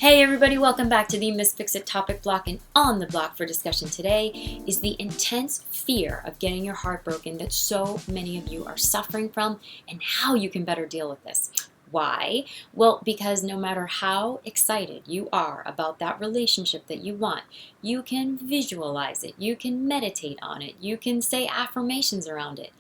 Hey everybody, welcome back to the Miss Fix-It topic block, and on the block for discussion today is the intense fear of getting your heart broken that so many of you are suffering from and how you can better deal with this. Why? Well, because no matter how excited you are about that relationship that you want, you can visualize it, you can meditate on it, you can say affirmations around it.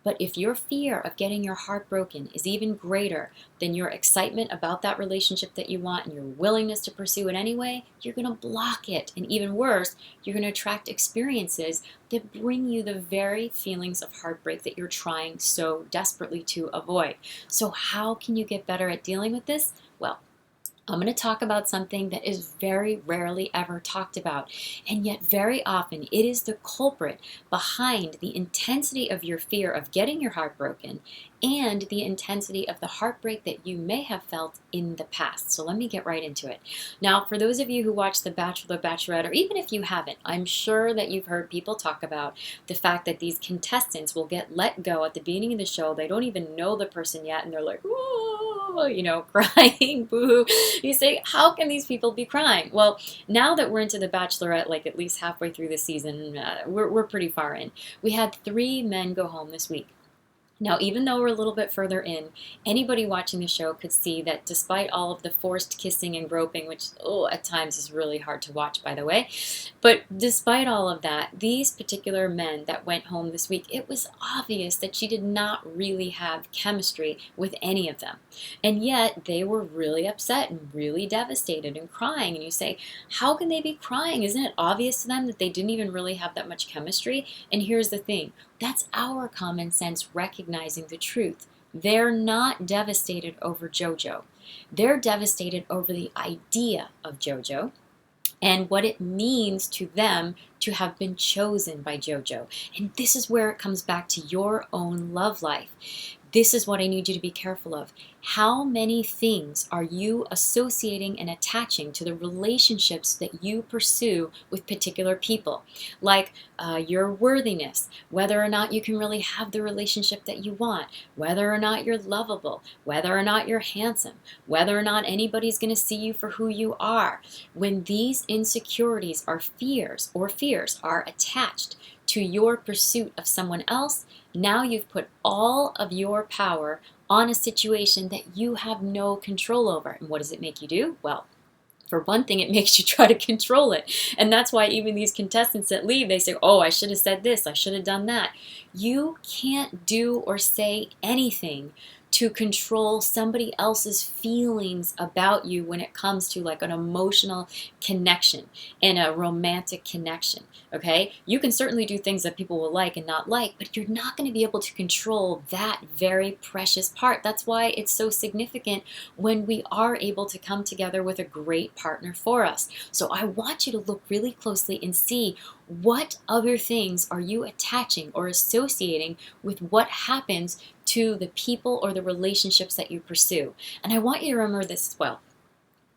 But if your fear of getting your heart broken is even greater than your excitement about that relationship that you want and your willingness to pursue it anyway, you're going to block it. And even worse, you're going to attract experiences that bring you the very feelings of heartbreak that you're trying so desperately to avoid. So how can you get better at dealing with this? Well, I'm going to talk about something that is very rarely ever talked about, and yet very often it is the culprit behind the intensity of your fear of getting your heart broken and the intensity of the heartbreak that you may have felt in the past. So let me get right into it. Now, for those of you who watch The Bachelor, Bachelorette, or even if you haven't, I'm sure that you've heard people talk about the fact that these contestants will get let go at the beginning of the show. They don't even know the person yet, and they're like, "Whoa," crying, boo. You say, how can these people be crying? Well, now that we're into The Bachelorette, like at least halfway through the season, we're pretty far in. We had 3 men go home this week. Now, even though we're a little bit further in, anybody watching the show could see that despite all of the forced kissing and groping, which at times is really hard to watch, by the way, but despite all of that, these particular men that went home this week, it was obvious that she did not really have chemistry with any of them. And yet, they were really upset and really devastated and crying. And you say, how can they be crying? Isn't it obvious to them that they didn't even really have that much chemistry? And here's the thing. That's our common sense recognizing the truth. They're not devastated over JoJo. They're devastated over the idea of JoJo and what it means to them to have been chosen by JoJo. And this is where it comes back to your own love life. This is what I need you to be careful of. How many things are you associating and attaching to the relationships that you pursue with particular people? Like your worthiness, whether or not you can really have the relationship that you want, whether or not you're lovable, whether or not you're handsome, whether or not anybody's going to see you for who you are. When these insecurities or fears are attached to your pursuit of someone else, now you've put all of your power on a situation that you have no control over. And what does it make you do? Well, for one thing, it makes you try to control it. And that's why even these contestants that leave, they say, oh, I should have said this, I should have done that. You can't do or say anything to control somebody else's feelings about you when it comes to like an emotional connection and a romantic connection, okay? You can certainly do things that people will like and not like, but you're not going to be able to control that very precious part. That's why it's so significant when we are able to come together with a great partner for us. So I want you to look really closely and see what other things are you attaching or associating with what happens to the people or the relationships that you pursue. And I want you to remember this as well.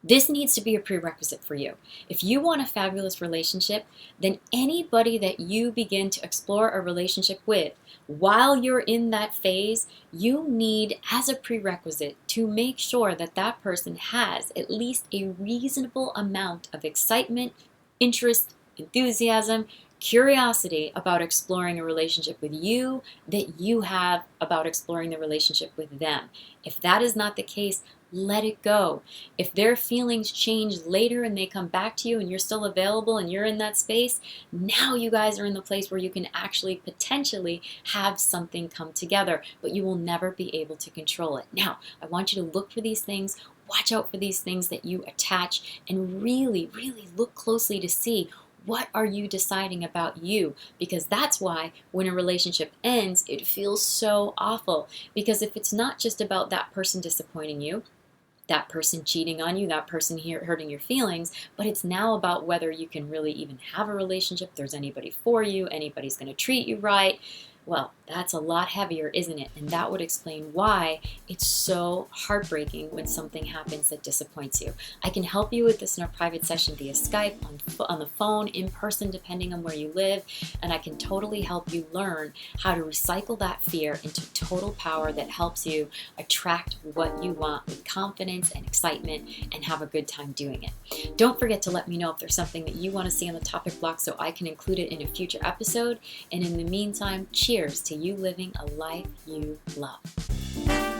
This needs to be a prerequisite for you. If you want a fabulous relationship, then anybody that you begin to explore a relationship with, while you're in that phase, you need as a prerequisite to make sure that that person has at least a reasonable amount of excitement, interest, enthusiasm, curiosity about exploring a relationship with you that you have about exploring the relationship with them. If that is not the case, let it go. If their feelings change later and they come back to you and you're still available and you're in that space, now you guys are in the place where you can actually potentially have something come together, but you will never be able to control it. Now, I want you to look for these things, watch out for these things that you attach, and really, really look closely to see what are you deciding about you? Because that's why when a relationship ends, it feels so awful. Because if it's not just about that person disappointing you, that person cheating on you, that person here hurting your feelings, but it's now about whether you can really even have a relationship, if there's anybody for you, anybody's going to treat you right. Well, that's a lot heavier, isn't it? And that would explain why it's so heartbreaking when something happens that disappoints you. I can help you with this in a private session via Skype, on the phone, in person, depending on where you live. And I can totally help you learn how to recycle that fear into total power that helps you attract what you want with confidence and excitement and have a good time doing it. Don't forget to let me know if there's something that you want to see on the topic block so I can include it in a future episode. And in the meantime, cheers to you living a life you love.